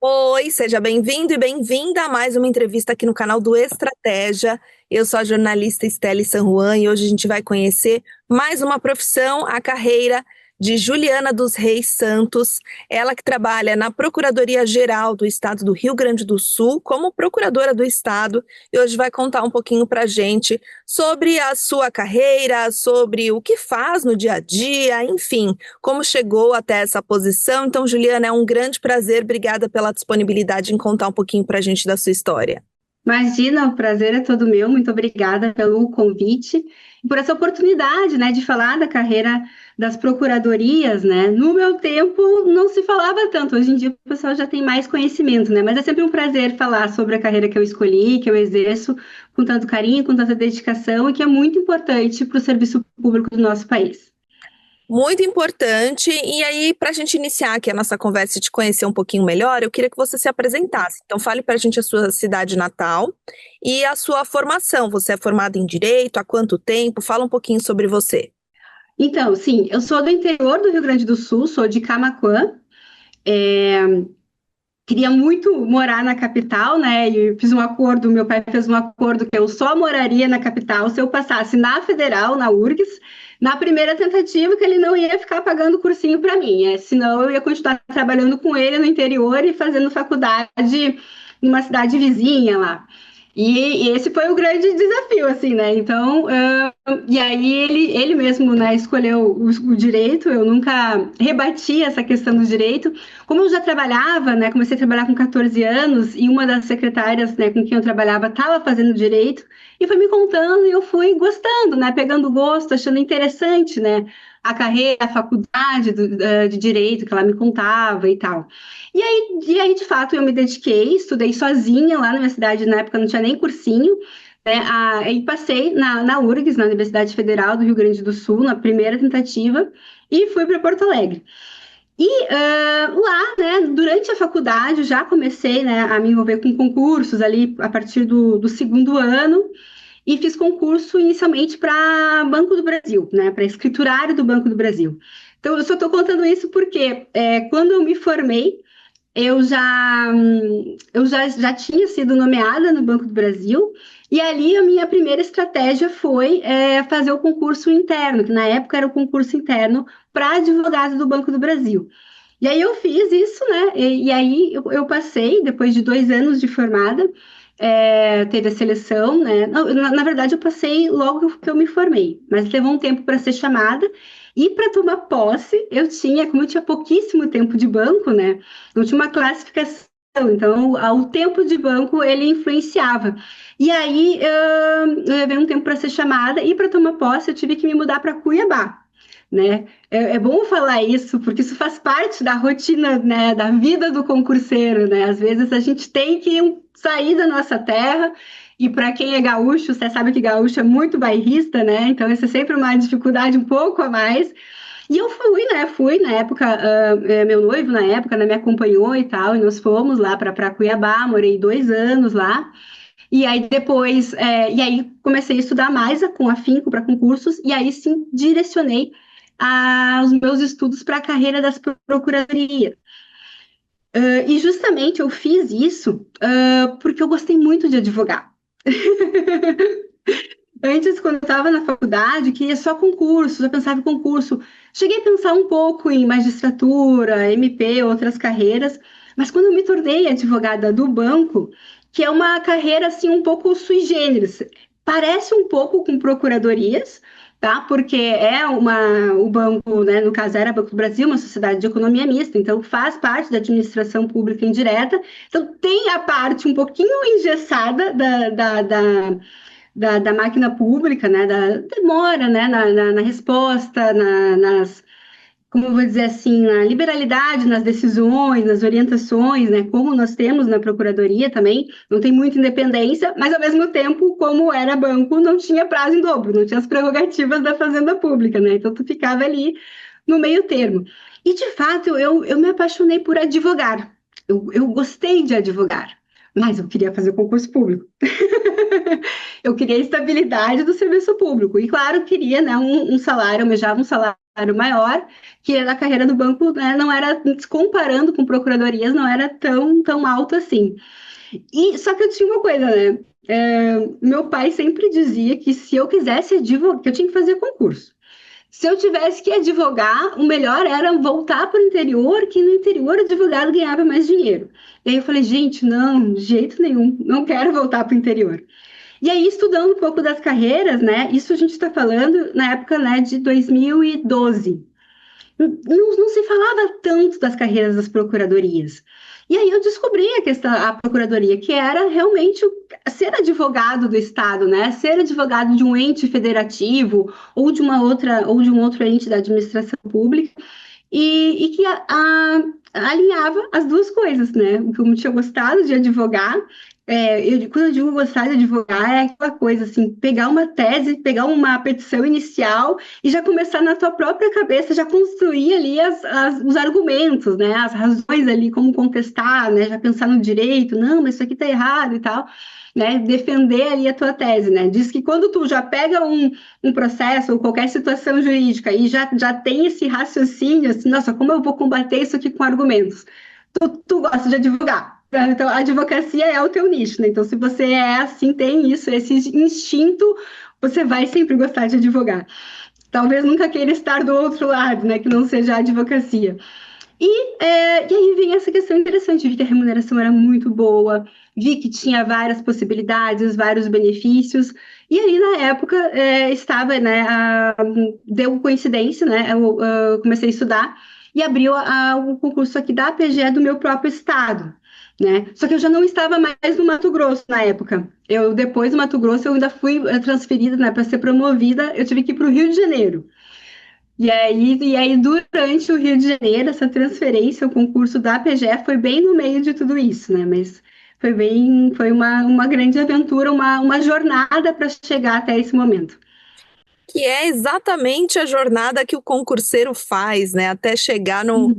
Oi, seja bem-vindo e bem-vinda a mais uma entrevista aqui no canal do Estratégia. Eu sou a jornalista Estelle San Juan e hoje a gente vai conhecer mais uma profissão, a carreira de Juliana dos Reis Santos. Ela que trabalha na Procuradoria-Geral do Estado do Rio Grande do Sul como procuradora do Estado e hoje vai contar um pouquinho para a gente sobre a sua carreira, sobre o que faz no dia a dia, enfim, como chegou até essa posição. Então, Juliana, é um grande prazer. Obrigada pela disponibilidade em contar um pouquinho para a gente da sua história. Imagina, o prazer é todo meu. Muito obrigada pelo convite e por essa oportunidade, né, de falar da carreira das procuradorias, né? No meu tempo não se falava tanto. Hoje em dia o pessoal já tem mais conhecimento, né? Mas é sempre um prazer falar sobre a carreira que eu escolhi, que eu exerço com tanto carinho, com tanta dedicação e que é muito importante para o serviço público do nosso país. Muito importante. E aí, para a gente iniciar aqui a nossa conversa e te conhecer um pouquinho melhor, eu queria que você se apresentasse. Então, fale para a gente a sua cidade natal e a sua formação. Você é formada em Direito? Há quanto tempo? Fala um pouquinho sobre você. Então, sim, eu sou do interior do Rio Grande do Sul, sou de Camaquã. Queria muito morar na capital, né? E fiz um acordo, meu pai fez um acordo que eu só moraria na capital se eu passasse na Federal, na URGS, na primeira tentativa, que ele não ia ficar pagando cursinho para mim, senão eu ia continuar trabalhando com ele no interior e fazendo faculdade numa cidade vizinha lá. E esse foi o grande desafio, assim, né? Então, e aí ele mesmo, né, escolheu o direito, eu nunca rebati essa questão do direito. Como eu já trabalhava, né, comecei a trabalhar com 14 anos e uma das secretárias, né, com quem eu trabalhava estava fazendo direito e foi me contando e eu fui gostando, né, pegando gosto, achando interessante, né, a carreira, a faculdade de direito que ela me contava e tal. E aí, de fato, eu me dediquei, estudei sozinha lá na minha cidade, na época não tinha nem cursinho, né? Aí passei na URGS, na Universidade Federal do Rio Grande do Sul, na primeira tentativa, e fui para Porto Alegre. E lá, né, durante a faculdade, eu já comecei, né, a me envolver com concursos ali a partir do segundo ano, e fiz concurso inicialmente para Banco do Brasil, né, para escriturário do Banco do Brasil. Então, eu só estou contando isso porque quando eu me formei, eu já tinha sido nomeada no Banco do Brasil, e ali a minha primeira estratégia foi fazer o concurso interno, que na época era o concurso interno para advogado do Banco do Brasil. E aí eu fiz isso, né? E aí eu passei, depois de 2 anos de formada, teve a seleção, né? Não, na verdade, eu passei logo que eu me formei, mas levou um tempo para ser chamada. E para tomar posse, como eu tinha pouquíssimo tempo de banco, né? Não tinha uma classificação, então o tempo de banco ele influenciava. E aí eu levei um tempo para ser chamada e para tomar posse eu tive que me mudar para Cuiabá, né? É bom falar isso, porque isso faz parte da rotina, né, da vida do concurseiro, né? Às vezes a gente tem que sair da nossa terra, e para quem é gaúcho, você sabe que gaúcho é muito bairrista, né? Então isso é sempre uma dificuldade um pouco a mais. E eu fui, né? Fui na época, meu noivo na época, né, me acompanhou e tal, e nós fomos lá para Cuiabá, morei 2 anos lá. E aí depois, e aí comecei a estudar mais com afinco para concursos, e aí sim direcionei os meus estudos para a carreira das procuradorias. E justamente eu fiz isso porque eu gostei muito de advogar. Antes, quando eu estava na faculdade, queria só concurso, eu pensava em concurso. Cheguei a pensar um pouco em magistratura, MP, outras carreiras, mas quando eu me tornei advogada do banco, que é uma carreira assim um pouco sui generis, parece um pouco com procuradorias, tá? Porque o banco, né, no caso era Banco do Brasil, uma sociedade de economia mista, então faz parte da administração pública indireta, então tem a parte um pouquinho engessada da máquina pública, né, da demora, né, na resposta, como eu vou dizer assim, na liberalidade nas decisões, nas orientações, né, como nós temos na Procuradoria também, não tem muita independência, mas ao mesmo tempo, como era banco, não tinha prazo em dobro, não tinha as prerrogativas da Fazenda Pública, né, então tu ficava ali no meio termo. E, de fato, eu me apaixonei por advogar, eu gostei de advogar, mas eu queria fazer concurso público. Eu queria a estabilidade do serviço público. E, claro, queria, né, um salário, almejava um salário salário maior, que a carreira do banco, né, não era, comparando com procuradorias, não era tão alto assim. E só que eu tinha uma coisa, né? Meu pai sempre dizia que se eu quisesse advogar, que eu tinha que fazer concurso. Se eu tivesse que advogar, o melhor era voltar para o interior, que no interior o advogado ganhava mais dinheiro. E aí eu falei, gente, não, de jeito nenhum, não quero voltar para o interior. E aí, estudando um pouco das carreiras, né? Isso a gente está falando na época, né, de 2012. Não se falava tanto das carreiras das procuradorias. E aí eu descobri a questão, a procuradoria, que era realmente ser advogado do Estado, né? Ser advogado de um ente federativo ou de uma outra, ou de um outro ente da administração pública, e que alinhava as duas coisas, né? Como eu tinha gostado de advogar, quando eu digo gostar de advogar, é aquela coisa assim, pegar uma tese, pegar uma petição inicial e já começar na tua própria cabeça, já construir ali os argumentos, né? As razões ali, como contestar, né? Já pensar no direito, não, mas isso aqui tá errado e tal. Né, defender ali a tua tese, né? Diz que quando tu já pega um processo ou qualquer situação jurídica e já tem esse raciocínio, assim, nossa, como eu vou combater isso aqui com argumentos? Tu gosta de advogar. Então, a advocacia é o teu nicho, né? Então, se você é assim, tem isso, esse instinto, você vai sempre gostar de advogar. Talvez nunca queira estar do outro lado, né? Que não seja a advocacia. E aí vem essa questão interessante, vi que a remuneração era muito boa, vi que tinha várias possibilidades, vários benefícios, e aí na época estava, né, deu coincidência, né, eu comecei a estudar e abriu o concurso aqui da APGE do meu próprio estado, né, só que eu já não estava mais no Mato Grosso na época, depois do Mato Grosso eu ainda fui transferida, né, para ser promovida, eu tive que ir para o Rio de Janeiro. E aí, durante o Rio de Janeiro, essa transferência, o concurso da PGE foi bem no meio de tudo isso, né? Mas foi uma grande aventura, uma jornada para chegar até esse momento. Que é exatamente a jornada que o concurseiro faz, né? Até chegar no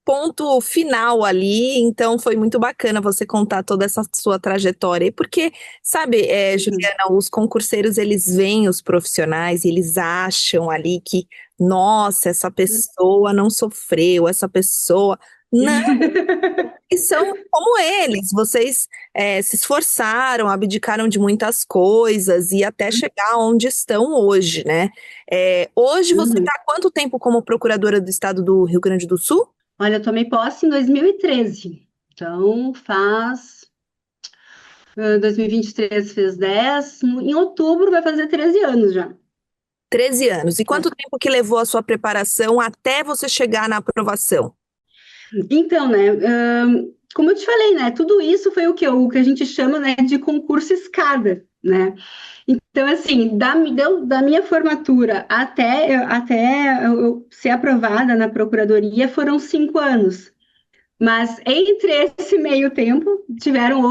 ponto final ali. Então, foi muito bacana você contar toda essa sua trajetória. Porque, sabe, Juliana, os concurseiros, eles veem os profissionais e eles acham ali que, nossa, essa pessoa não sofreu, essa pessoa... Não, e são como eles, vocês se esforçaram, abdicaram de muitas coisas e até chegar onde estão hoje, né? Hoje você está há quanto tempo como procuradora do estado do Rio Grande do Sul? Olha, eu tomei posse em 2013, então faz 2023 fez 10, em outubro vai fazer 13 anos já. 13 anos. E quanto tempo que levou a sua preparação até você chegar na aprovação? Então, né, como eu te falei, né, tudo isso foi o que a gente chama, né, de concurso escada, né? Então, assim, da minha formatura até eu ser aprovada na procuradoria foram 5 anos. Mas entre esse meio tempo tiveram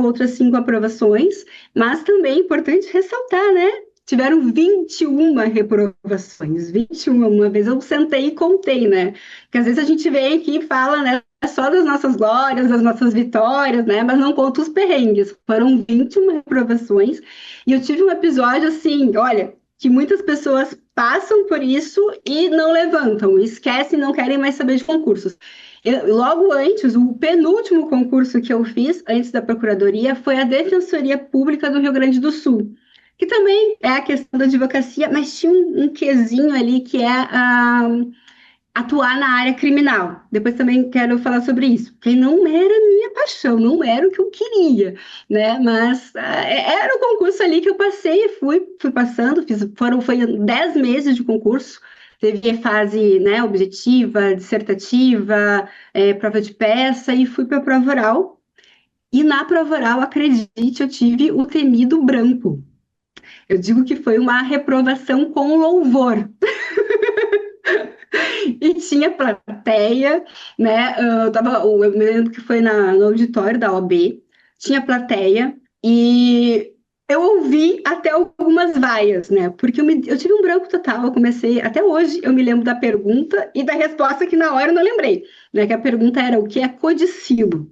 outras 5 aprovações, mas também é importante ressaltar, né? Tiveram 21 reprovações, 21. Uma vez eu sentei e contei, né? Porque às vezes a gente vem aqui e fala, né, só das nossas glórias, das nossas vitórias, né? Mas não conta os perrengues. Foram 21 reprovações. E eu tive um episódio assim, olha, que muitas pessoas passam por isso e não levantam, esquecem, não querem mais saber de concursos. Logo antes, o penúltimo concurso que eu fiz, antes da Procuradoria, foi a Defensoria Pública do Rio Grande do Sul, que também é a questão da advocacia, mas tinha um quesinho ali que é atuar na área criminal. Depois também quero falar sobre isso, porque não era minha paixão, não era o que eu queria, né? Mas era o concurso ali que eu passei e fui passando, foi 10 meses de concurso. Teve fase, né, objetiva, dissertativa, prova de peça, e fui para a prova oral. E na prova oral, acredite, eu tive o temido branco. Eu digo que foi uma reprovação com louvor. E tinha plateia, né? Eu me lembro que foi no auditório da OAB, tinha plateia, e eu ouvi até algumas vaias, né? Porque eu tive um branco total, eu comecei, até hoje eu me lembro da pergunta e da resposta que na hora eu não lembrei, né? Que a pergunta era: o que é codicilo?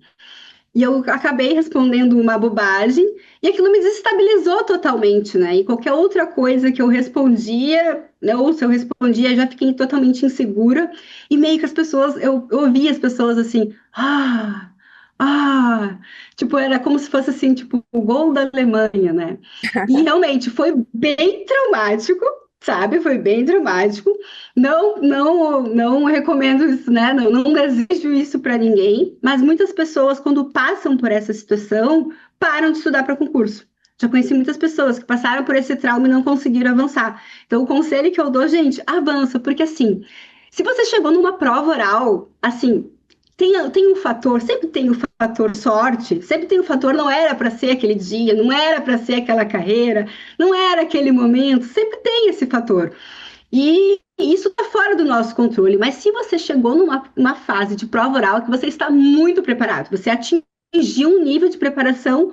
E eu acabei respondendo uma bobagem, e aquilo me desestabilizou totalmente, né? E qualquer outra coisa que eu respondia, né, ou se eu respondia, já fiquei totalmente insegura. E meio que as pessoas, eu ouvia as pessoas assim, tipo, era como se fosse assim, tipo, o gol da Alemanha, né? E realmente foi bem traumático, sabe? Foi bem traumático. Não recomendo isso, né? Não desejo isso para ninguém. Mas muitas pessoas, quando passam por essa situação, param de estudar para concurso. Já conheci muitas pessoas que passaram por esse trauma e não conseguiram avançar. Então, o conselho que eu dou, gente, avança, porque assim, se você chegou numa prova oral, assim, tem um fator, sempre tem o fator sorte, sempre tem o fator não era para ser aquele dia, não era para ser aquela carreira, não era aquele momento, sempre tem esse fator. E isso está fora do nosso controle. Mas se você chegou numa fase de prova oral que você está muito preparado, você atingiu um nível de preparação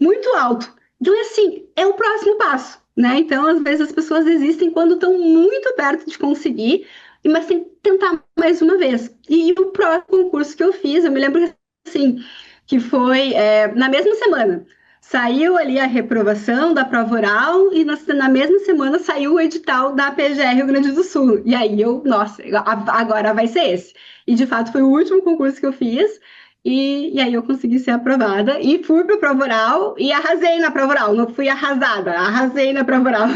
muito alto. Então, é assim, é o próximo passo, né? Então, às vezes as pessoas desistem quando estão muito perto de conseguir, mas tem que tentar mais uma vez. E o próprio concurso que eu fiz, eu me lembro assim, que foi na mesma semana. Saiu ali a reprovação da prova oral e na mesma semana saiu o edital da PGR Rio Grande do Sul. E aí nossa, agora vai ser esse. E de fato foi o último concurso que eu fiz. E aí eu consegui ser aprovada e fui para a prova oral e arrasei na prova oral. Não fui arrasada, arrasei na prova oral.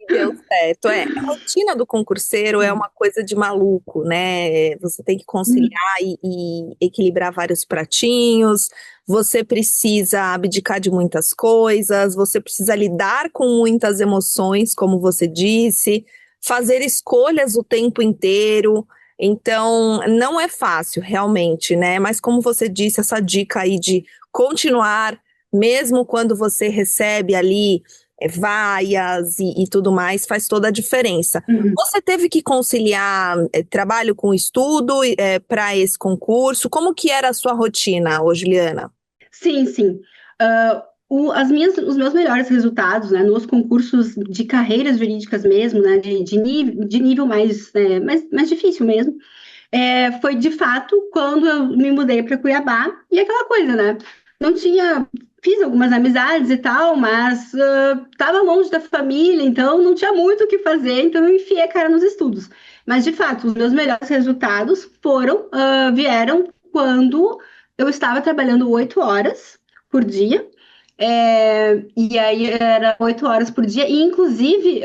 Deu certo. A rotina do concurseiro é uma coisa de maluco, né? Você tem que conciliar e equilibrar vários pratinhos, você precisa abdicar de muitas coisas, você precisa lidar com muitas emoções, como você disse, fazer escolhas o tempo inteiro. Então, não é fácil, realmente, né? Mas como você disse, essa dica aí de continuar, mesmo quando você recebe ali vaias e tudo mais, faz toda a diferença. Uhum. Você teve que conciliar trabalho com estudo para esse concurso? Como que era a sua rotina, ô Juliana? Sim, sim. Os meus melhores resultados, né, nos concursos de carreiras jurídicas mesmo, né, de nível mais difícil mesmo, foi de fato quando eu me mudei para Cuiabá e aquela coisa, né? Não tinha, fiz algumas amizades e tal, mas estava longe da família, então não tinha muito o que fazer, então eu enfiei a cara nos estudos. Mas de fato, os meus melhores resultados vieram quando eu estava trabalhando 8 horas por dia. E aí era 8 horas por dia, e inclusive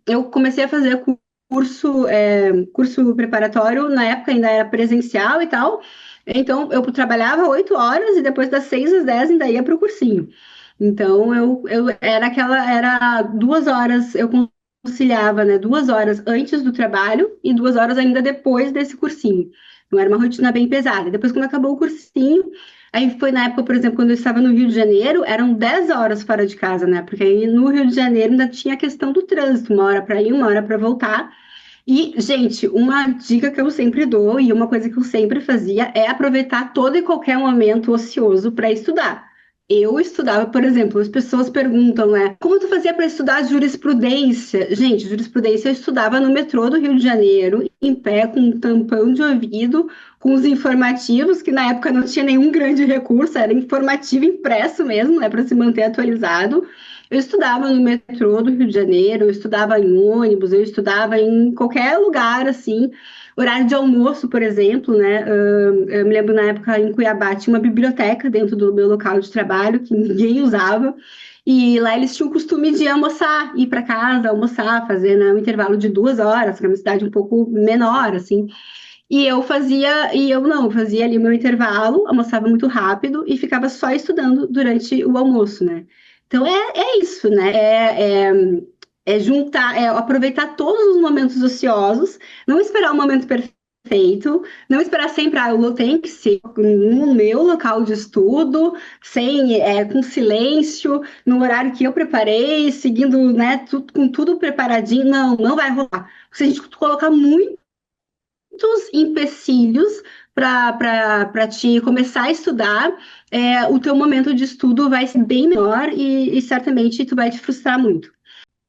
eu comecei a fazer curso preparatório, na época ainda era presencial e tal, então eu trabalhava 8 horas e depois das 6 às 10 ainda ia para o cursinho. Então era 2 horas, eu conciliava, né, 2 horas antes do trabalho e 2 horas ainda depois desse cursinho. Então era uma rotina bem pesada. Depois, quando acabou o cursinho, aí foi na época, por exemplo, quando eu estava no Rio de Janeiro, eram 10 horas fora de casa, né? Porque aí no Rio de Janeiro ainda tinha a questão do trânsito, uma hora para ir, uma hora para voltar. E, gente, uma dica que eu sempre dou e uma coisa que eu sempre fazia é aproveitar todo e qualquer momento ocioso para estudar. Eu estudava, por exemplo, as pessoas perguntam, né, como tu fazia para estudar jurisprudência? Gente, jurisprudência eu estudava no metrô do Rio de Janeiro, em pé, com um tampão de ouvido, com os informativos, que na época não tinha nenhum grande recurso, era informativo impresso mesmo, né, para se manter atualizado. Eu estudava no metrô do Rio de Janeiro, eu estudava em ônibus, eu estudava em qualquer lugar, assim. Horário de almoço, por exemplo, né? Eu me lembro na época em Cuiabá tinha uma biblioteca dentro do meu local de trabalho que ninguém usava. E lá eles tinham o costume de almoçar, ir para casa, almoçar, fazer, né, um intervalo de 2 horas, que é uma cidade um pouco menor, assim. Eu fazia ali o meu intervalo, almoçava muito rápido e ficava só estudando durante o almoço, né? Então é isso, né? Juntar, aproveitar todos os momentos ociosos, não esperar o momento perfeito, não esperar sempre, eu tenho que ser no meu local de estudo, com silêncio, no horário que eu preparei, seguindo, né, com tudo preparadinho. Não vai rolar. Se a gente colocar muitos empecilhos para te começar a estudar, o teu momento de estudo vai ser bem menor e certamente tu vai te frustrar muito.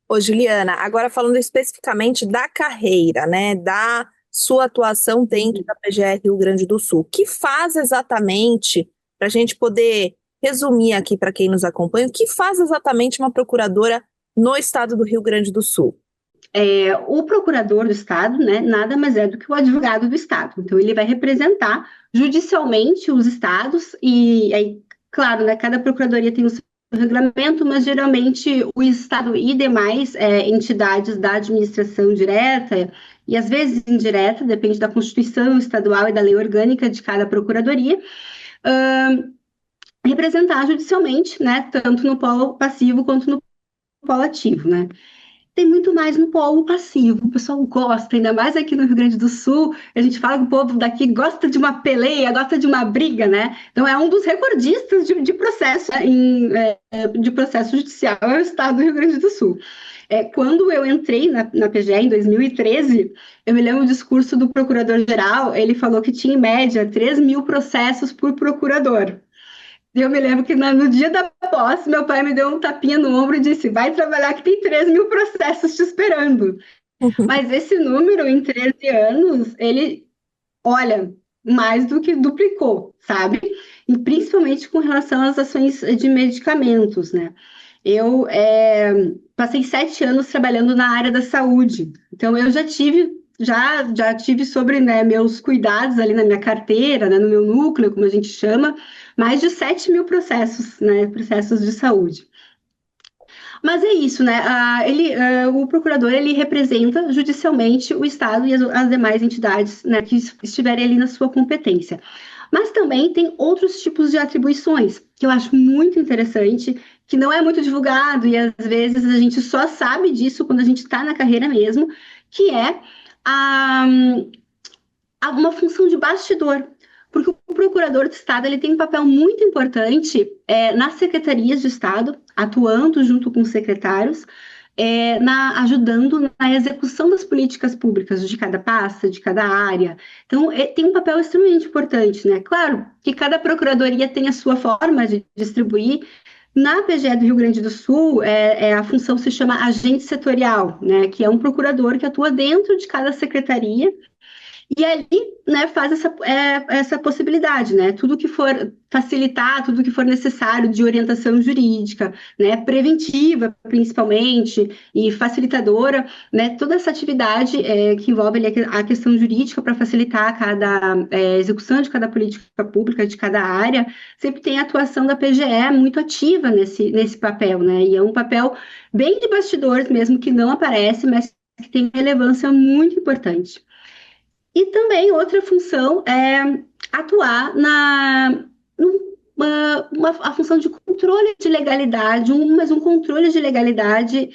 Ô, Juliana, agora falando especificamente da carreira, né, da sua atuação dentro da PGR Rio Grande do Sul, que faz exatamente para a gente poder resumir aqui para quem nos acompanha, o que faz exatamente uma procuradora no estado do Rio Grande do Sul? O procurador do Estado, né, nada mais é do que o advogado do Estado. Então, ele vai representar judicialmente os estados e, aí, claro, né, cada procuradoria tem o seu regulamento, mas geralmente o Estado e demais entidades da administração direta e às vezes indireta, depende da Constituição estadual e da lei orgânica de cada procuradoria, representar judicialmente, né, tanto no polo passivo quanto no polo ativo, né. Tem muito mais no polo passivo, o pessoal gosta, ainda mais aqui no Rio Grande do Sul, a gente fala que o povo daqui gosta de uma peleia, gosta de uma briga, né? Então é um dos recordistas de processo, de processo judicial, é o estado do Rio Grande do Sul. Quando eu entrei na PGE em 2013, eu me lembro do discurso do procurador-geral, ele falou que tinha em média 3.000 processos por procurador. Eu me lembro que no dia da posse, meu pai me deu um tapinha no ombro e disse: vai trabalhar que tem 3.000 processos te esperando. Mas esse número, em 13 anos, ele, olha, mais do que duplicou, sabe? E principalmente com relação às ações de medicamentos, né? Eu passei 7 anos trabalhando na área da saúde, então eu já tive sobre, né, meus cuidados ali na minha carteira, né, no meu núcleo, como a gente chama, mais de 7.000 processos, né, processos de saúde. Mas é isso, né? O procurador ele representa judicialmente o Estado e as demais entidades, né, que estiverem ali na sua competência. Mas também tem outros tipos de atribuições que eu acho muito interessante, que não é muito divulgado e às vezes a gente só sabe disso quando a gente está na carreira mesmo, que é uma função de bastidor, porque o procurador do Estado ele tem um papel muito importante nas secretarias de Estado, atuando junto com os secretários, ajudando na execução das políticas públicas de cada pasta, de cada área. Então, tem um papel extremamente importante, né? Claro que cada procuradoria tem a sua forma de distribuir. Na PGE do Rio Grande do Sul, a função se chama agente setorial, né, que é um procurador que atua dentro de cada secretaria e ali, né, faz essa possibilidade, né, tudo que for facilitar, tudo que for necessário de orientação jurídica, né, preventiva principalmente e facilitadora, né, toda essa atividade que envolve ali a questão jurídica para facilitar cada execução de cada política pública, de cada área, sempre tem a atuação da PGE muito ativa nesse papel, né, e é um papel bem de bastidores mesmo, que não aparece, mas que tem relevância muito importante. E também outra função é atuar a função de controle de legalidade, mas um controle de legalidade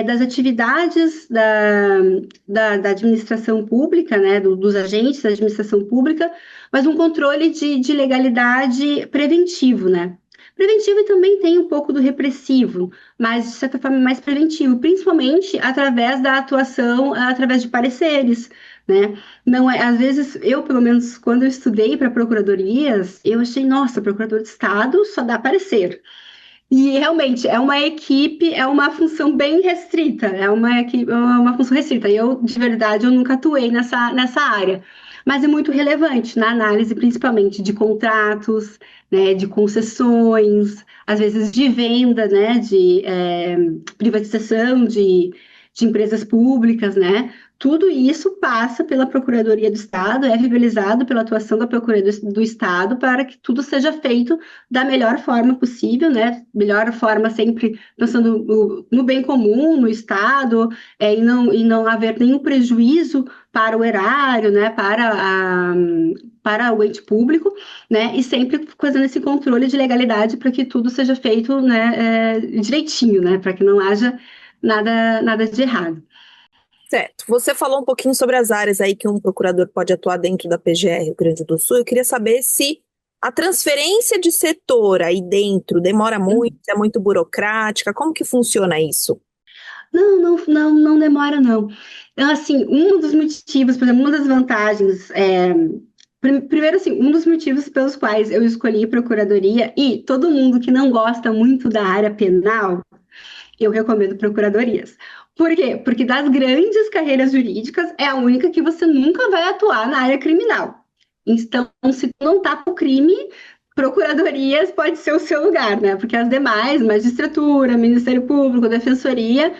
das atividades da administração pública, né, dos agentes da administração pública, mas um controle de legalidade preventivo, né? Preventivo e também tem um pouco do repressivo, mas de certa forma mais preventivo, principalmente através da atuação, através de pareceres, né? Não às vezes, eu, pelo menos, quando eu estudei para procuradorias, eu achei, nossa, procurador de Estado só dá parecer. E realmente é uma equipe, é uma função bem restrita, é uma função restrita. Eu, de verdade, eu nunca atuei nessa área, mas é muito relevante na análise, principalmente de contratos, né, de concessões, às vezes de venda, né, de privatização de empresas públicas, né? Tudo isso passa pela Procuradoria do Estado, é viabilizado pela atuação da Procuradoria do Estado para que tudo seja feito da melhor forma possível, né? Melhor forma sempre pensando no bem comum, no Estado, e não haver nenhum prejuízo para o erário, né? Para o ente público, né? E sempre fazendo esse controle de legalidade para que tudo seja feito, né? Direitinho, né? Para que não haja nada de errado. Certo. Você falou um pouquinho sobre as áreas aí que um procurador pode atuar dentro da PGE Rio Grande do Sul. Eu queria saber se a transferência de setor aí dentro demora muito, é muito burocrática. Como que funciona isso? Não demora, não. Então, assim, um dos motivos, por exemplo, uma das vantagens primeiro, assim, um dos motivos pelos quais eu escolhi procuradoria, e todo mundo que não gosta muito da área penal, eu recomendo procuradorias. Por quê? Porque das grandes carreiras jurídicas, é a única que você nunca vai atuar na área criminal. Então, se tu não tá pro crime, procuradorias pode ser o seu lugar, né? Porque as demais, magistratura, Ministério Público, Defensoria,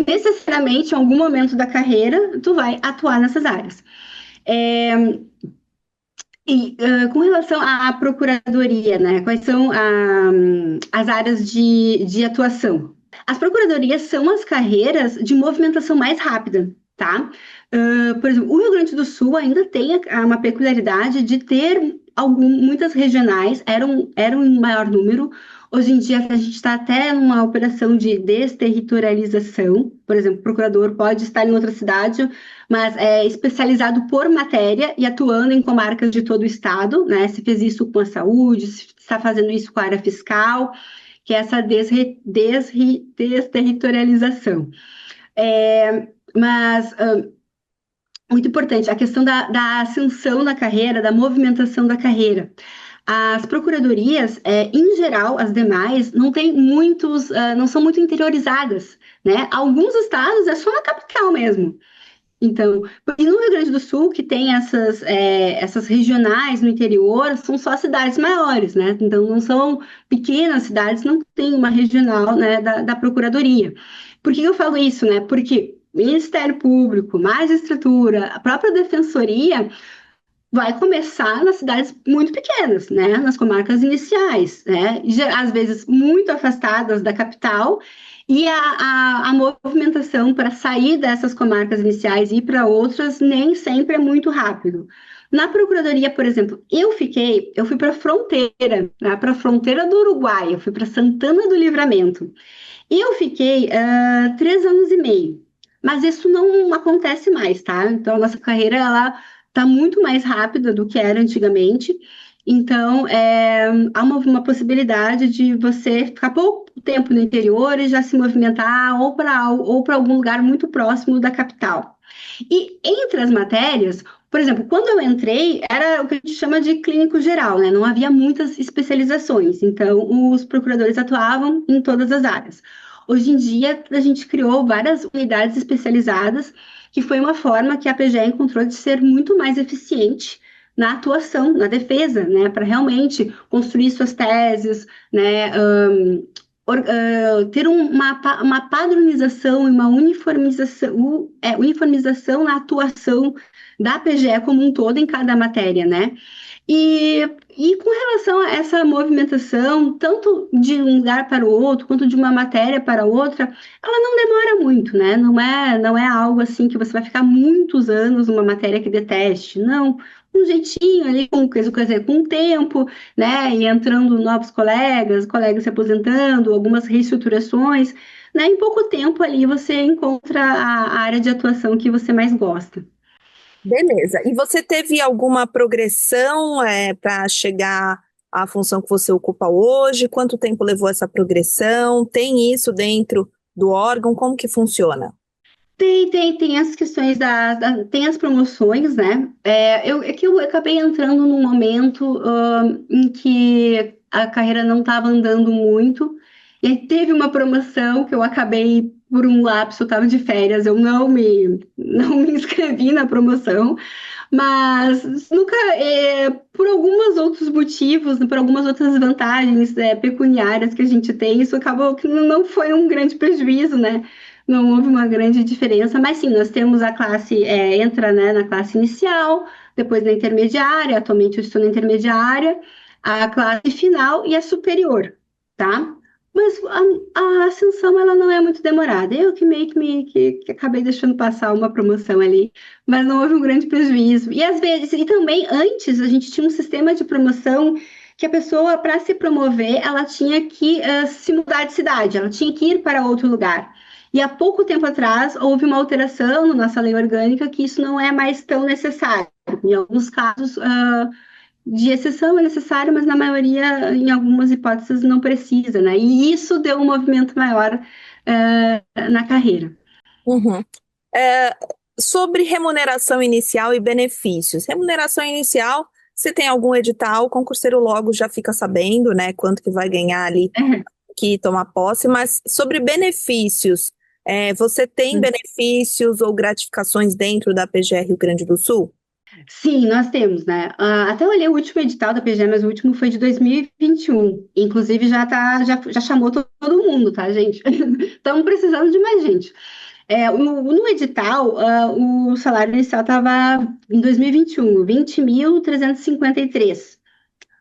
necessariamente, em algum momento da carreira, tu vai atuar nessas áreas. Com relação à procuradoria, né? Quais são as áreas de atuação? As procuradorias são as carreiras de movimentação mais rápida, tá? Por exemplo, o Rio Grande do Sul ainda tem uma peculiaridade de ter muitas regionais, eram em maior número. Hoje em dia, a gente está até numa operação de desterritorialização. Por exemplo, o procurador pode estar em outra cidade, mas é especializado por matéria e atuando em comarcas de todo o estado, né? Se fez isso com a saúde, se está fazendo isso com a área fiscal, que é essa desterritorialização. Muito importante, a questão da ascensão da carreira, da movimentação da carreira. As procuradorias, em geral, as demais, não são muito interiorizadas, né? Alguns estados é só na capital mesmo. Então, e no Rio Grande do Sul, que tem essas regionais no interior, são só cidades maiores, né? Então, não são pequenas cidades, não tem uma regional, né, da Procuradoria. Por que eu falo isso, né? Porque Ministério Público, magistratura, a própria Defensoria vai começar nas cidades muito pequenas, né? Nas comarcas iniciais, né? Às vezes muito afastadas da capital, e a movimentação para sair dessas comarcas iniciais e ir para outras nem sempre é muito rápido. Na Procuradoria, por exemplo, eu fui para a fronteira, né, para a fronteira do Uruguai, eu fui para Santana do Livramento. E eu fiquei 3 anos e meio, mas isso não acontece mais, tá? Então, a nossa carreira, ela está muito mais rápida do que era antigamente. Então, há uma possibilidade de você ficar pouco tempo no interior e já se movimentar ou para algum lugar muito próximo da capital. E entre as matérias, por exemplo, quando eu entrei, era o que a gente chama de clínico geral, né? Não havia muitas especializações, então os procuradores atuavam em todas as áreas. Hoje em dia, a gente criou várias unidades especializadas, que foi uma forma que a PGE encontrou de ser muito mais eficiente na atuação, na defesa, né, para realmente construir suas teses, né, ter uma padronização e uma uniformização na atuação da PGE como um todo em cada matéria, né? E com relação a essa movimentação, tanto de um lugar para o outro, quanto de uma matéria para outra, ela não demora muito, né? Não é algo assim que você vai ficar muitos anos numa matéria que deteste, não. Um jeitinho ali, quer dizer, com o tempo, né? E entrando novos colegas se aposentando, algumas reestruturações, né? Em pouco tempo ali você encontra a área de atuação que você mais gosta. Beleza. E você teve alguma progressão para chegar à função que você ocupa hoje? Quanto tempo levou essa progressão? Tem isso dentro do órgão? Como que funciona? Tem as questões tem as promoções, né? Que eu acabei entrando num momento em que a carreira não estava andando muito, e aí teve uma promoção que eu acabei, por um lapso, eu estava de férias, eu não me inscrevi na promoção, mas nunca, por alguns outros motivos, por algumas outras vantagens pecuniárias que a gente tem, isso acabou que não foi um grande prejuízo, né? Não houve uma grande diferença, mas sim, nós temos a classe, entra, né, na classe inicial, depois na intermediária, atualmente eu estou na intermediária, a classe final e a superior, tá? Mas a ascensão, ela não é muito demorada. Eu que meio que acabei deixando passar uma promoção ali, mas não houve um grande prejuízo. E às vezes, e também antes, a gente tinha um sistema de promoção que a pessoa, para se promover, ela tinha que se mudar de cidade, ela tinha que ir para outro lugar. E há pouco tempo atrás houve uma alteração na nossa lei orgânica que isso não é mais tão necessário. Em alguns casos, de exceção é necessário, mas na maioria, em algumas hipóteses, não precisa, né? E isso deu um movimento maior na carreira. Uhum. Sobre remuneração inicial e benefícios. Remuneração inicial, se tem algum edital, o concurseiro logo já fica sabendo, né, quanto que vai ganhar ali que tomar posse, mas sobre benefícios, você tem benefícios ou gratificações dentro da PGR Rio Grande do Sul? Sim, nós temos, né? Até eu olhei o último edital da PGE, mas o último foi de 2021. Inclusive, já chamou todo mundo, tá, gente? Estamos precisando de mais gente. No edital, o salário inicial estava em 2021, 20.353.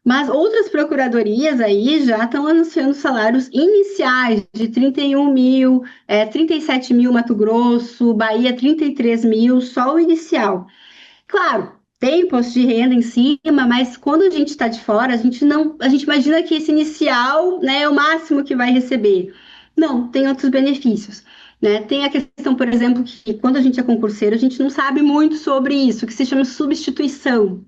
Mas outras procuradorias aí já estão anunciando salários iniciais de 31 mil, 37 mil Mato Grosso, Bahia 33 mil, só o inicial. Claro, tem imposto de renda em cima, mas quando a gente está de fora, a gente não, a gente imagina que esse inicial, né, é o máximo que vai receber. Não, tem outros benefícios. Né? Tem a questão, por exemplo, que quando a gente é concurseiro, a gente não sabe muito sobre isso, que se chama substituição.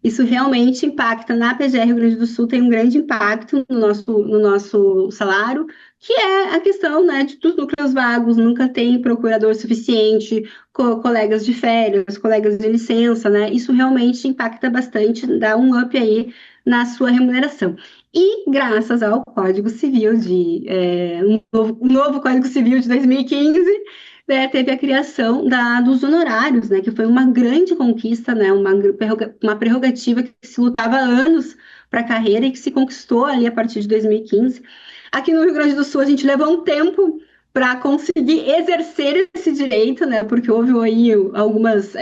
Isso realmente impacta na PGR Rio Grande do Sul, tem um grande impacto no nosso salário, que é a questão, né, dos núcleos vagos, nunca tem procurador suficiente, colegas de férias, colegas de licença, né? Isso realmente impacta bastante, dá um up aí na sua remuneração. E graças ao Código Civil um novo Código Civil de 2015, né, teve a criação dos honorários, né, que foi uma grande conquista, né, uma prerrogativa que se lutava há anos para a carreira e que se conquistou ali a partir de 2015. Aqui no Rio Grande do Sul, a gente levou um tempo para conseguir exercer esse direito, né, porque houve aí algumas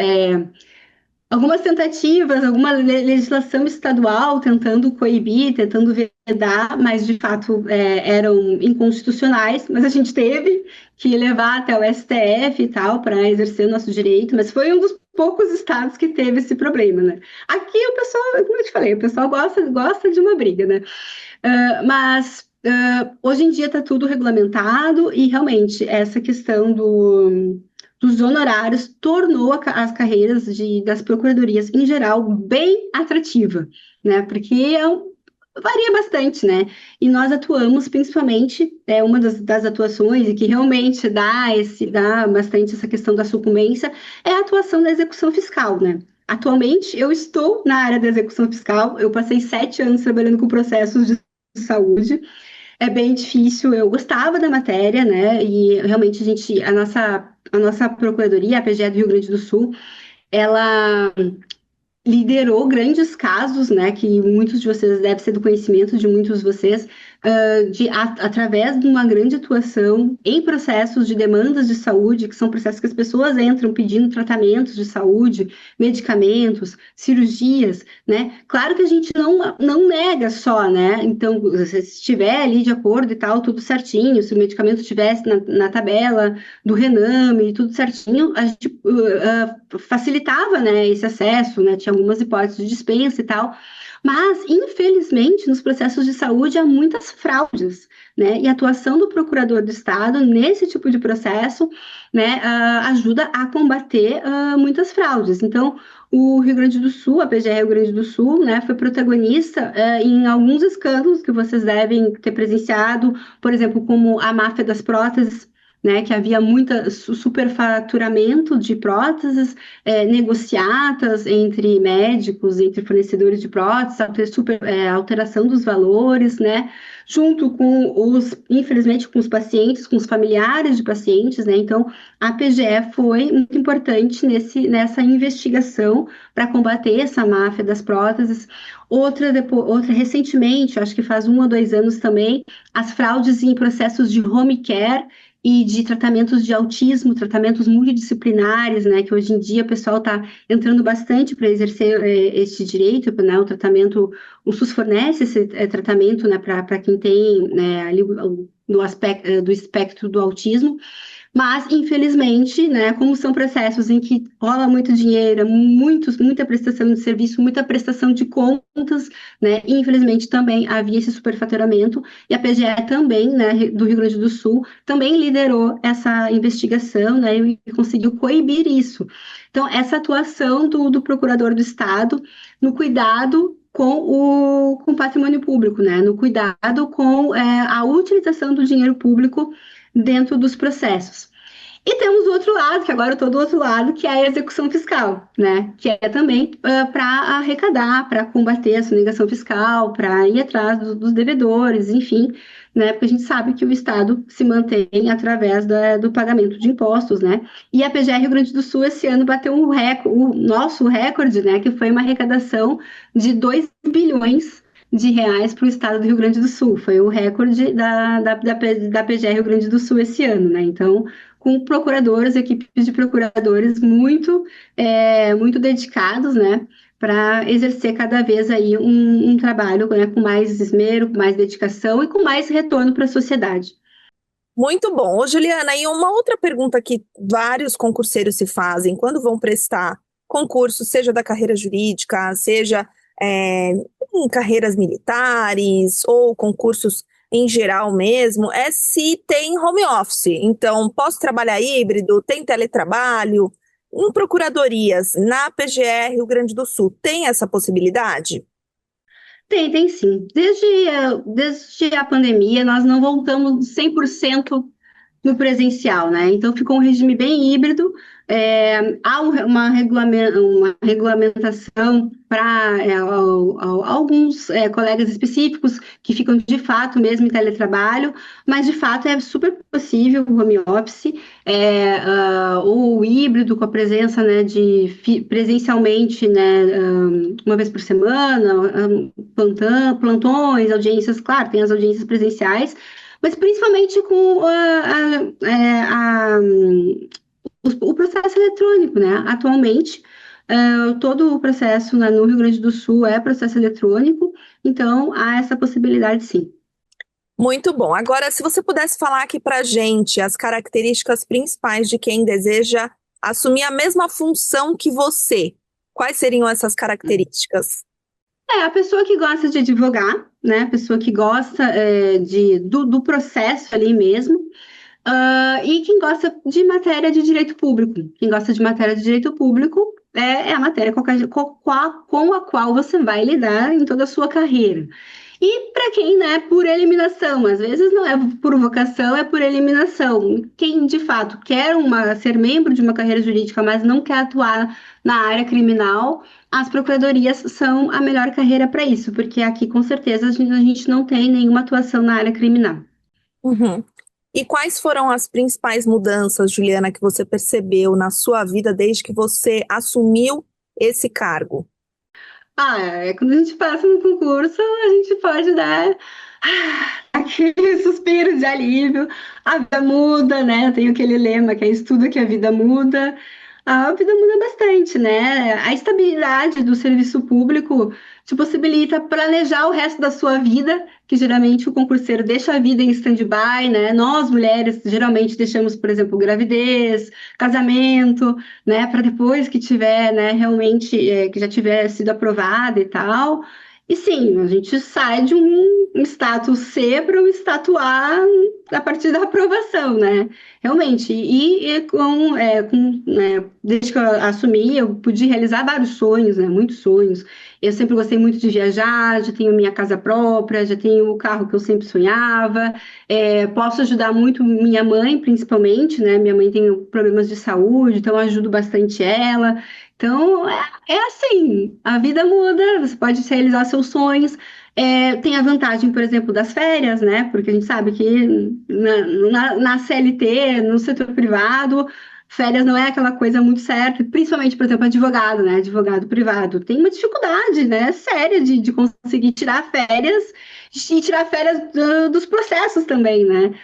tentativas, alguma legislação estadual tentando coibir, tentando vedar, mas de fato eram inconstitucionais. Mas a gente teve que levar até o STF e tal para exercer o nosso direito, mas foi um dos poucos estados que teve esse problema, né? Aqui o pessoal, como eu te falei, o pessoal gosta de uma briga, né? Mas hoje em dia está tudo regulamentado e realmente essa questão dos honorários tornou as carreiras das procuradorias em geral bem atrativa, né? Porque varia bastante, né? E nós atuamos principalmente, uma das atuações e que realmente dá bastante essa questão da sucumbência é a atuação da execução fiscal, né? Atualmente, eu estou na área da execução fiscal, eu passei 7 anos trabalhando com processos de saúde, é bem difícil. Eu gostava da matéria, né? E realmente a nossa procuradoria, a PGE do Rio Grande do Sul, ela liderou grandes casos, né, que muitos de vocês deve ser do conhecimento de muitos de vocês, através de uma grande atuação em processos de demandas de saúde, que são processos que as pessoas entram pedindo tratamentos de saúde, medicamentos, cirurgias, né? Claro que a gente não nega só, né? Então, se estiver ali de acordo e tal, tudo certinho, se o medicamento estivesse na tabela do Rename, tudo certinho, a gente facilitava, né, esse acesso, né? Tinha algumas hipóteses de dispensa e tal. Mas, infelizmente, nos processos de saúde há muitas fraudes, né? E a atuação do procurador do Estado nesse tipo de processo, né, ajuda a combater muitas fraudes. Então, o Rio Grande do Sul, a PGR Rio Grande do Sul, né, foi protagonista em alguns escândalos que vocês devem ter presenciado, por exemplo, como a máfia das próteses, né, que havia muita superfaturamento de próteses, negociatas entre médicos, entre fornecedores de próteses, alteração dos valores, né, junto infelizmente, com os pacientes, com os familiares de pacientes, né, então a PGE foi muito importante nessa investigação para combater essa máfia das próteses. Outra recentemente, acho que faz 1 ou 2 anos também, as fraudes em processos de home care e de tratamentos de autismo, tratamentos multidisciplinares, né, que hoje em dia o pessoal está entrando bastante para exercer este direito, né, o SUS fornece esse tratamento, né, para quem tem, né, ali do aspecto do espectro do autismo. Mas, infelizmente, né, como são processos em que rola muito dinheiro, muita prestação de serviço, muita prestação de contas, né, e infelizmente também havia esse superfaturamento, e a PGE também, né, do Rio Grande do Sul, também liderou essa investigação, né, e conseguiu coibir isso. Então, essa atuação do procurador do Estado no cuidado com o patrimônio público, né, no cuidado com a utilização do dinheiro público dentro dos processos. E temos o outro lado, que agora eu estou do outro lado, que é a execução fiscal, né? Que é também para arrecadar, para combater a sonegação fiscal, para ir atrás dos devedores, enfim, né? Porque a gente sabe que o Estado se mantém através do pagamento de impostos, né? E a PGR Rio Grande do Sul esse ano bateu o nosso recorde, né? Que foi uma arrecadação de 2 bilhões de reais para o estado do Rio Grande do Sul. Foi o recorde da PGR Rio Grande do Sul esse ano, né? Então, com procuradores, equipes de procuradores muito dedicados, né, para exercer cada vez aí um trabalho, né, com mais esmero, com mais dedicação e com mais retorno para a sociedade. Muito bom. Ô, Juliana, e uma outra pergunta que vários concurseiros se fazem quando vão prestar concurso, seja da carreira jurídica, seja em carreiras militares ou concursos em geral mesmo, é se tem home office. Então, posso trabalhar híbrido, tem teletrabalho, em procuradorias na PGR Rio Grande do Sul, tem essa possibilidade? Tem sim. Desde a pandemia, nós não voltamos 100% no presencial, né? Então ficou um regime bem híbrido. Há uma regulamentação para alguns colegas específicos que ficam de fato mesmo em teletrabalho, mas de fato é super possível o home office, o híbrido com a presença, né, presencialmente, né, uma vez por semana, plantões, audiências, claro, tem as audiências presenciais, mas principalmente com o processo eletrônico, né? Atualmente, todo o processo no Rio Grande do Sul é processo eletrônico, então há essa possibilidade, sim. Muito bom. Agora, se você pudesse falar aqui para a gente as características principais de quem deseja assumir a mesma função que você, quais seriam essas características? A pessoa que gosta de advogar, né? A pessoa que gosta do processo ali mesmo, e quem gosta de matéria de direito público. Quem gosta de matéria de direito público é a matéria com a qual você vai lidar em toda a sua carreira. E para quem, né, por eliminação, às vezes não é por vocação, é por eliminação. Quem de fato quer ser membro de uma carreira jurídica, mas não quer atuar na área criminal, as procuradorias são a melhor carreira para isso, porque aqui com certeza a gente não tem nenhuma atuação na área criminal. Uhum. E quais foram as principais mudanças, Juliana, que você percebeu na sua vida desde que você assumiu esse cargo? Quando a gente passa no concurso, a gente pode dar aquele suspiro de alívio. A vida muda, né? Eu tenho aquele lema que é estudo que a vida muda. A vida muda bastante, né? A estabilidade do serviço público te possibilita planejar o resto da sua vida, que geralmente o concurseiro deixa a vida em stand-by, né? Nós, mulheres, geralmente deixamos, por exemplo, gravidez, casamento, né? Para depois que tiver, né, realmente, que já tiver sido aprovada e tal. E sim, a gente sai de um status C para um status A partir da aprovação, né? Realmente. Desde que eu assumi, eu pude realizar vários sonhos, né? Muitos sonhos. Eu sempre gostei muito de viajar, já tenho minha casa própria, já tenho o carro que eu sempre sonhava. Posso ajudar muito minha mãe, principalmente, né? Minha mãe tem problemas de saúde, então eu ajudo bastante ela. Então, é assim, a vida muda, você pode realizar seus sonhos. Tem a vantagem, por exemplo, das férias, né? Porque a gente sabe que na CLT, no setor privado, férias não é aquela coisa muito certa, principalmente, por exemplo, advogado, né? Advogado privado tem uma dificuldade, né? Séria de conseguir tirar férias e tirar férias dos processos também, né?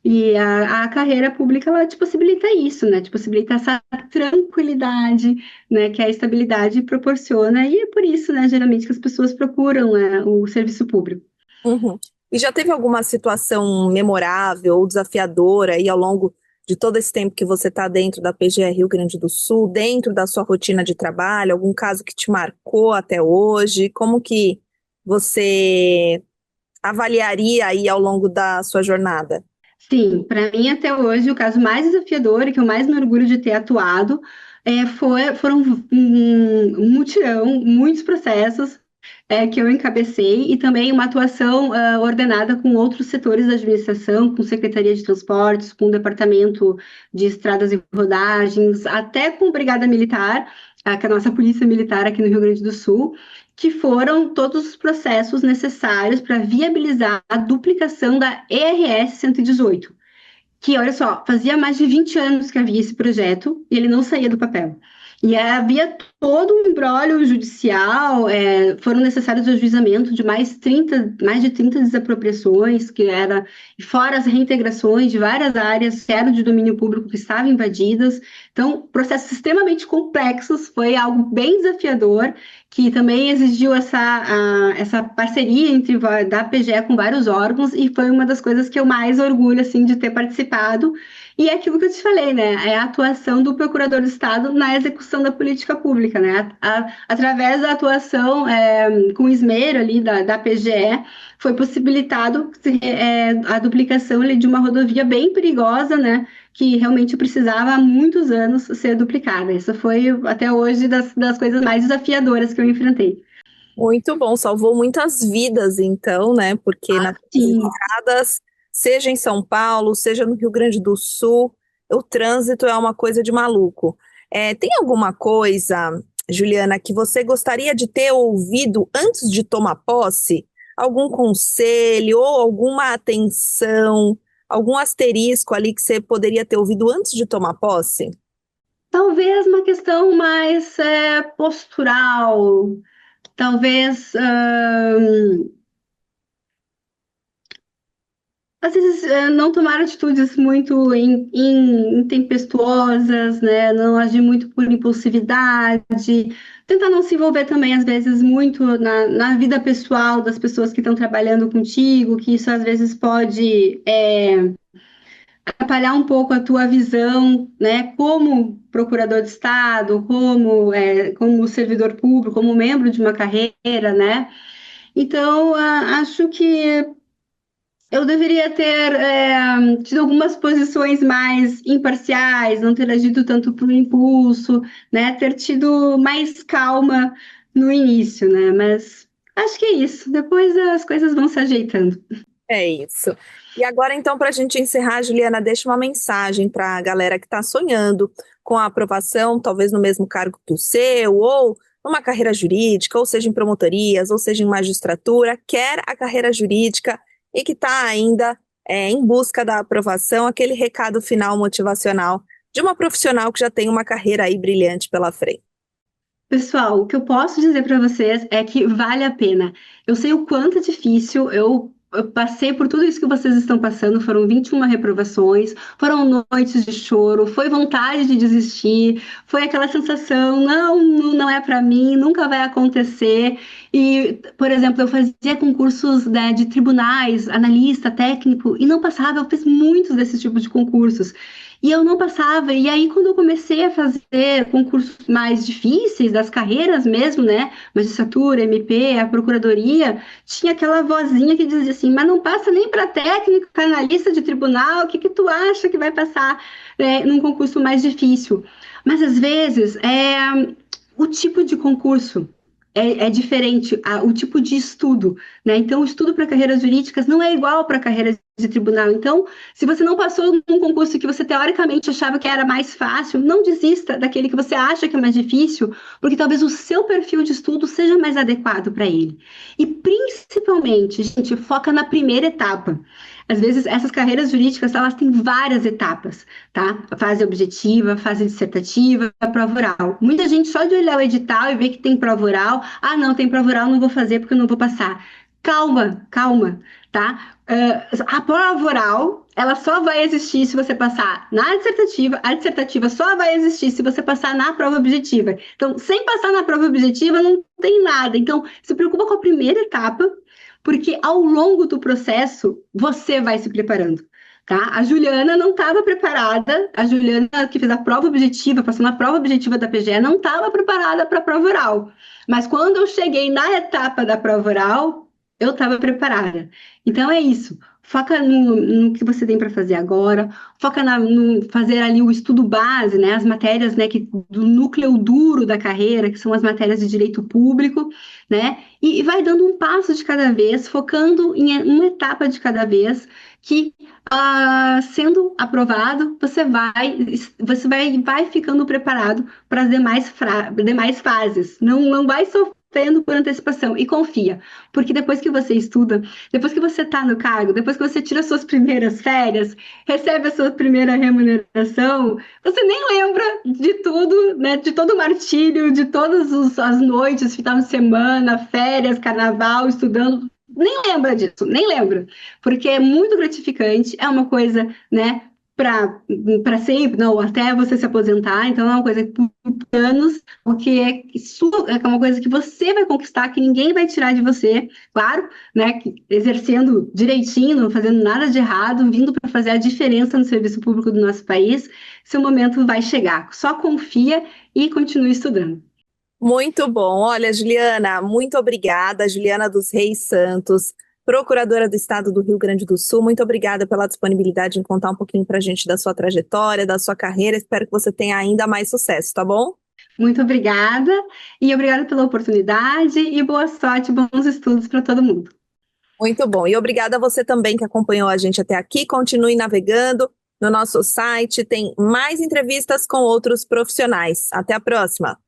E a carreira pública, ela te possibilita isso, né? Te possibilita essa tranquilidade, né? Que a estabilidade proporciona. E é por isso, né? Geralmente que as pessoas procuram, né, o serviço público. Uhum. E já teve alguma situação memorável ou desafiadora aí ao longo de todo esse tempo que você está dentro da PGR Rio Grande do Sul, dentro da sua rotina de trabalho, algum caso que te marcou até hoje? Como que você avaliaria aí ao longo da sua jornada? Sim, para mim até hoje o caso mais desafiador e que eu mais me orgulho de ter atuado foram um mutirão, muitos processos. que eu encabecei, e também uma atuação ordenada com outros setores da administração, com Secretaria de Transportes, com o Departamento de Estradas e Rodagens, até com Brigada Militar, que é a nossa Polícia Militar aqui no Rio Grande do Sul, que foram todos os processos necessários para viabilizar a duplicação da ERS 118, que, olha só, fazia mais de 20 anos que havia esse projeto e ele não saía do papel. E havia todo um imbróglio judicial, foram necessários o ajuizamento de mais de 30 desapropriações, fora as reintegrações de várias áreas que eram de domínio público que estavam invadidas. Então, processos extremamente complexos, foi algo bem desafiador, que também exigiu essa parceria da PGE com vários órgãos, e foi uma das coisas que eu mais orgulho, assim, de ter participado. E é aquilo que eu te falei, né? É a atuação do Procurador do Estado na execução da política pública, né? Através da atuação com esmero ali da PGE, foi possibilitado a duplicação ali, de uma rodovia bem perigosa, né? Que realmente precisava há muitos anos ser duplicada. Essa foi, até hoje, das coisas mais desafiadoras que eu enfrentei. Muito bom, salvou muitas vidas, então, né? Porque nas Sim. estradas, seja em São Paulo, seja no Rio Grande do Sul, o trânsito é uma coisa de maluco. Tem alguma coisa, Juliana, que você gostaria de ter ouvido antes de tomar posse? Algum conselho ou alguma atenção, algum asterisco ali que você poderia ter ouvido antes de tomar posse? Talvez uma questão mais postural, talvez às vezes não tomar atitudes muito intempestuosas, né? Não agir muito por impulsividade, tentar não se envolver também, às vezes, muito na vida pessoal das pessoas que estão trabalhando contigo, que isso às vezes pode atrapalhar um pouco a tua visão, né? Como procurador de Estado, como servidor público, como membro de uma carreira, né? Então, acho que eu deveria ter tido algumas posições mais imparciais, não ter agido tanto por impulso, né? Ter tido mais calma no início, né? Mas acho que é isso. Depois as coisas vão se ajeitando. É isso. E agora, então, para a gente encerrar, Juliana, deixa uma mensagem para a galera que está sonhando com a aprovação, talvez no mesmo cargo que o seu, ou numa carreira jurídica, ou seja em promotorias, ou seja em magistratura, quer a carreira jurídica e que está ainda em busca da aprovação, aquele recado final motivacional de uma profissional que já tem uma carreira aí brilhante pela frente. Pessoal, o que eu posso dizer para vocês é que vale a pena. Eu sei o quanto é difícil, eu passei por tudo isso que vocês estão passando, foram 21 reprovações, foram noites de choro, foi vontade de desistir, foi aquela sensação, não é para mim, nunca vai acontecer. E, por exemplo, eu fazia concursos, né, de tribunais, analista, técnico, e não passava, eu fiz muitos desses tipos de concursos. E eu não passava. E aí, quando eu comecei a fazer concursos mais difíceis, das carreiras mesmo, né? Magistratura, MP, a procuradoria, tinha aquela vozinha que dizia assim: mas não passa nem para técnico, analista de tribunal, o que tu acha que vai passar, num concurso mais difícil? Mas às vezes o tipo de concurso. É diferente, o tipo de estudo, né? Então, o estudo para carreiras jurídicas não é igual para carreiras de tribunal. Então, se você não passou num concurso que você teoricamente achava que era mais fácil, não desista daquele que você acha que é mais difícil, porque talvez o seu perfil de estudo seja mais adequado para ele. E principalmente, gente, foca na primeira etapa. Às vezes, essas carreiras jurídicas, elas têm várias etapas, tá? A fase objetiva, a fase dissertativa, a prova oral. Muita gente só de olhar o edital e ver que tem prova oral, não tem prova oral, não vou fazer porque eu não vou passar. Calma, calma, tá? A prova oral, ela só vai existir se você passar na dissertativa, a dissertativa só vai existir se você passar na prova objetiva. Então, sem passar na prova objetiva, não tem nada. Então, se preocupa com a primeira etapa, porque ao longo do processo, você vai se preparando. Tá? A Juliana não estava preparada, a Juliana que fez a prova objetiva, passou na prova objetiva da PGE, não estava preparada para a prova oral. Mas quando eu cheguei na etapa da prova oral, eu estava preparada. Então é isso. Foca no que você tem para fazer agora, foca no fazer ali o estudo base, né? As matérias, né, do núcleo duro da carreira, que são as matérias de direito público, né? E vai dando um passo de cada vez, focando em uma etapa de cada vez, que sendo aprovado, vai ficando preparado para as demais fases. Não vai sofrendo por antecipação e confia, porque depois que você estuda, depois que você está no cargo, depois que você tira suas primeiras férias, recebe a sua primeira remuneração, você nem lembra de tudo, né? De todo o martírio, de todas as noites, final de semana, férias, carnaval, estudando. Nem lembra disso, nem lembra, porque é muito gratificante, é uma coisa, né, para sempre, não, até você se aposentar, então é uma coisa por anos, porque é uma coisa que você vai conquistar, que ninguém vai tirar de você, claro, né, exercendo direitinho, não fazendo nada de errado, vindo para fazer a diferença no serviço público do nosso país, seu momento vai chegar. Só confia e continue estudando. Muito bom. Olha, Juliana, muito obrigada. Juliana dos Reis Santos, procuradora do Estado do Rio Grande do Sul. Muito obrigada pela disponibilidade em contar um pouquinho para a gente da sua trajetória, da sua carreira. Espero que você tenha ainda mais sucesso, tá bom? Muito obrigada e obrigada pela oportunidade e boa sorte, bons estudos para todo mundo. Muito bom. E obrigada a você também que acompanhou a gente até aqui. Continue navegando no nosso site. Tem mais entrevistas com outros profissionais. Até a próxima.